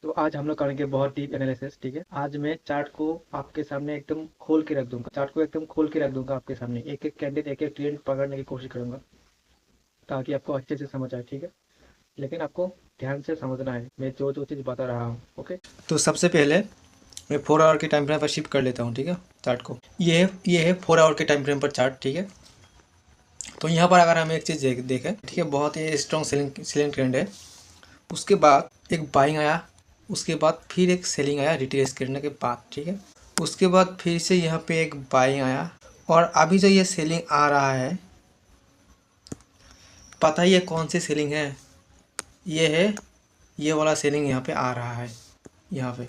तो आज हम लोग करेंगे बहुत डीप एनालिसिस। ठीक है, आज मैं चार्ट को आपके सामने एकदम खोल के रख दूंगा, चार्ट को एकदम खोल के रख दूंगा आपके सामने, एक एक कैंडल एक एक ट्रेंड पकड़ने की कोशिश करूंगा ताकि आपको अच्छे से समझ आए। ठीक है, लेकिन आपको ध्यान से समझना है मैं जो जो चीज़ बता रहा हूँ। ओके, तो सबसे पहले मैं 4 आवर के टाइम फ्रेम पर शिफ्ट कर लेता हूँ। ठीक है, चार्ट को ये है 4 आवर के टाइम फ्रेम पर चार्ट। ठीक है, तो यहाँ पर अगर हम एक चीज़ देखें, ठीक है, बहुत ही स्ट्रॉन्ग सेलिंग ट्रेंड है। उसके बाद एक बाइंग आया, उसके बाद फिर एक सेलिंग आया रिट्रेस करने के बाद। ठीक है, उसके बाद फिर से यहाँ पे एक बाइंग आया, और अभी जो ये सेलिंग आ रहा है, पता ही है कौन सी सेलिंग है? ये है, ये वाला सेलिंग यहाँ पे आ रहा है यहाँ पे।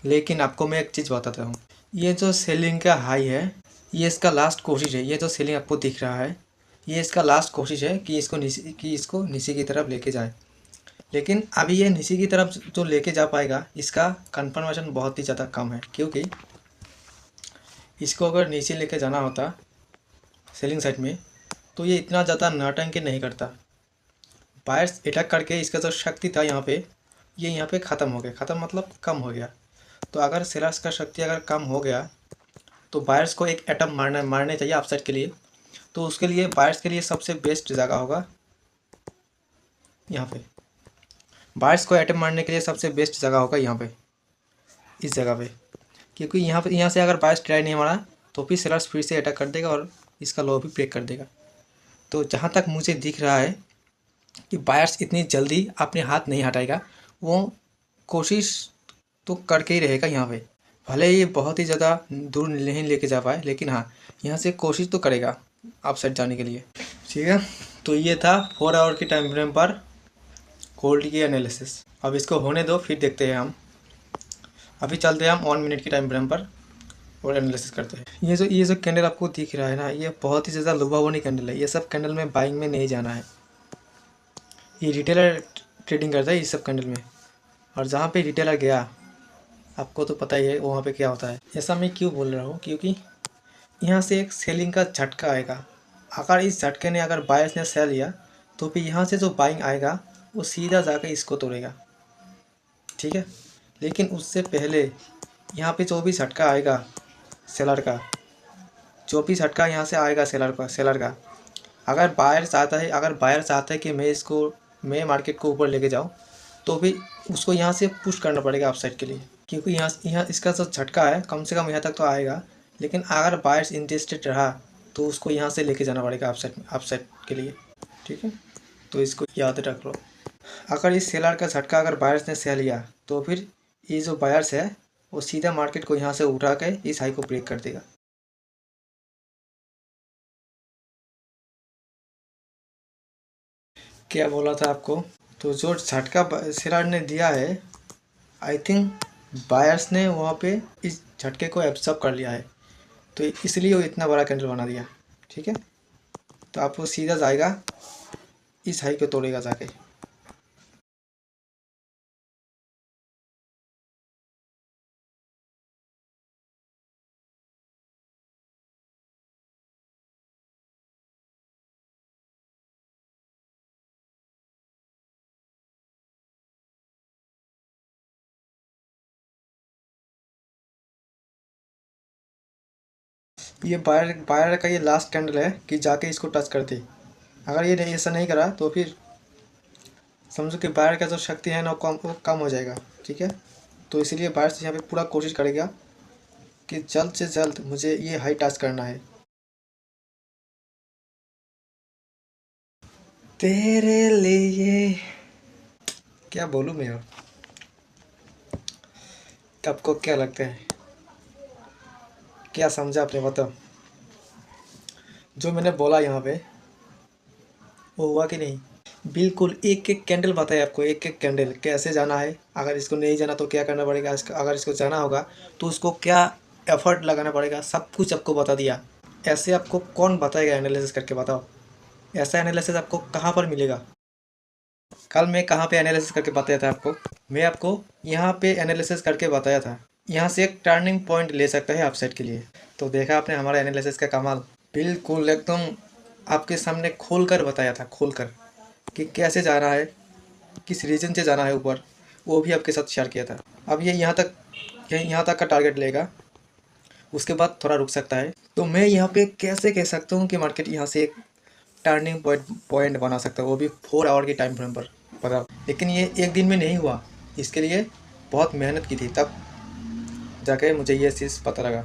लेकिन आपको मैं एक चीज़ बताता हूँ, ये जो सेलिंग का हाई है, ये इसका लास्ट कोशिश है। ये जो सेलिंग आपको दिख रहा है, ये इसका लास्ट कोशिश है कि इसको नीचे की तरफ लेके जाए। लेकिन अभी ये नीचे की तरफ जो लेके जा पाएगा, इसका कंफर्मेशन बहुत ही ज़्यादा कम है, क्योंकि इसको अगर नीचे लेके जाना होता सेलिंग साइड में, तो ये इतना ज़्यादा नौटंकी नहीं करता। बायर्स अटैक करके इसका जो शक्ति था यहाँ पे, ये यहाँ पे ख़त्म हो गया। ख़त्म मतलब कम हो गया। तो अगर सेलर्स का शक्ति अगर कम हो गया, तो बायर्स को एक एटम मारने चाहिए अपसाइड के लिए। तो उसके लिए बायर्स के लिए सबसे बेस्ट जगह होगा यहाँ पे। बायर्स को एटम मारने के लिए सबसे बेस्ट जगह होगा यहाँ पे, इस जगह पे, क्योंकि यहाँ से अगर बायर्स ट्राई नहीं मारा, तो फिर सेलर्स फिर से अटैक कर देगा और इसका लो भी ब्रेक कर देगा। तो जहाँ तक मुझे दिख रहा है कि बायर्स इतनी जल्दी अपने हाथ नहीं हटाएगा। वो कोशिश तो करके ही रहेगा यहाँ पे, भले ही बहुत ही ज़्यादा दूर नहीं लेके जा पाए, लेकिन हाँ, यहाँ से कोशिश तो करेगा अपसाइड जाने के लिए। ठीक है, तो ये था 4 आवर की टाइम फ्रेम पर गोल्ड की एनालिसिस। अब इसको होने दो, फिर देखते हैं हम। अभी चलते हैं हम 1 मिनट की टाइम फ्रेम पर और एनालिसिस करते हैं। ये जो कैंडल आपको दिख रहा है ना, ये बहुत ही ज़्यादा लुभावनी कैंडल है। ये सब कैंडल में बाइंग में नहीं जाना है। ये रिटेलर ट्रेडिंग करता है इस सब कैंडल में, और जहाँ पे रिटेलर गया, आपको तो पता ही है वहाँ पे क्या होता है। ऐसा मैं क्यों बोल रहा हूँ, क्योंकि यहाँ से एक सेलिंग का झटका आएगा। अगर इस झटके ने अगर बायर्स ने सेल लिया, तो फिर यहाँ से जो बाइंग आएगा, वो सीधा जाकर इसको तोड़ेगा। ठीक है, लेकिन उससे पहले यहाँ पे जो भी झटका आएगा सेलर का, जो भी झटका यहाँ से आएगा सेलर का, अगर बायर चाहता है कि मैं मार्केट को ऊपर लेके जाऊँ, तो भी उसको यहाँ से पुश करना पड़ेगा अपसाइड के लिए, क्योंकि यहाँ यहाँ इसका जो झटका है कम से कम यहाँ तक तो आएगा। लेकिन अगर बायर्स इंटरेस्टेड रहा, तो उसको यहाँ से लेके जाना पड़ेगा अपसाइड के लिए। ठीक है, तो इसको याद रख लो। अगर इस सेलर का झटका अगर बायर्स ने सेल लिया, तो फिर ये जो बायर्स है, वो सीधा मार्केट को यहाँ से उठा के इस हाई को ब्रेक कर देगा। क्या बोला था आपको? तो जो झटका सेलर ने दिया है, आई थिंक बायर्स ने वहाँ पे इस झटके को एब्जॉर्ब कर लिया है, तो इसलिए वो इतना बड़ा कैंडल बना दिया। ठीक है, तो आप वो सीधा जाएगा, इस हाई को तोड़ेगा जाके। ये बायर बायर का ये लास्ट कैंडल है कि जाके इसको टच कर दे। अगर ये नहीं ऐसा नहीं करा, तो फिर समझो कि बायर का जो शक्ति है ना, वो कम हो जाएगा। ठीक है, तो इसीलिए बायर से यहाँ पे पूरा कोशिश करेगा कि जल्द से जल्द मुझे ये हाई टच करना है। तेरे लिए क्या बोलूँ मैं अब? आपको क्या लगता है, क्या समझा आपने? बताओ, जो मैंने बोला यहाँ पे वो हुआ कि नहीं? बिल्कुल एक एक कैंडल बताए आपको, एक एक कैंडल कैसे जाना है। अगर इसको नहीं जाना तो क्या करना पड़ेगा, अगर इसको जाना होगा तो उसको क्या एफर्ट लगाना पड़ेगा, सब कुछ आपको बता दिया। ऐसे आपको कौन बताएगा एनालिसिस करके? बताओ, ऐसा एनालिसिस आपको कहाँ पर मिलेगा? कल मैं कहाँ पे एनालिसिस करके बताया था आपको? मैं आपको यहाँ पे एनालिसिस करके बताया था। यहाँ से एक टर्निंग पॉइंट ले सकता है अपसाइड के लिए। तो देखा आपने हमारा एनालिसिस का कमाल? बिल्कुल एकदम आपके सामने खोल कर बताया था, खोल कर, कि कैसे जाना है, किस रीजन से जाना है ऊपर, वो भी आपके साथ शेयर किया था। अब ये यहाँ तक का टारगेट लेगा, उसके बाद थोड़ा रुक सकता है। तो मैं यहाँ पे कैसे कह सकता हूँ कि मार्केट यहाँ से एक टर्निंग पॉइंट बना सकता है, वो भी 4 आवर के टाइम फ्रेम पर, पता। लेकिन ये एक दिन में नहीं हुआ, इसके लिए बहुत मेहनत की थी, तब जाके मुझे ये चीज़ पता लगा।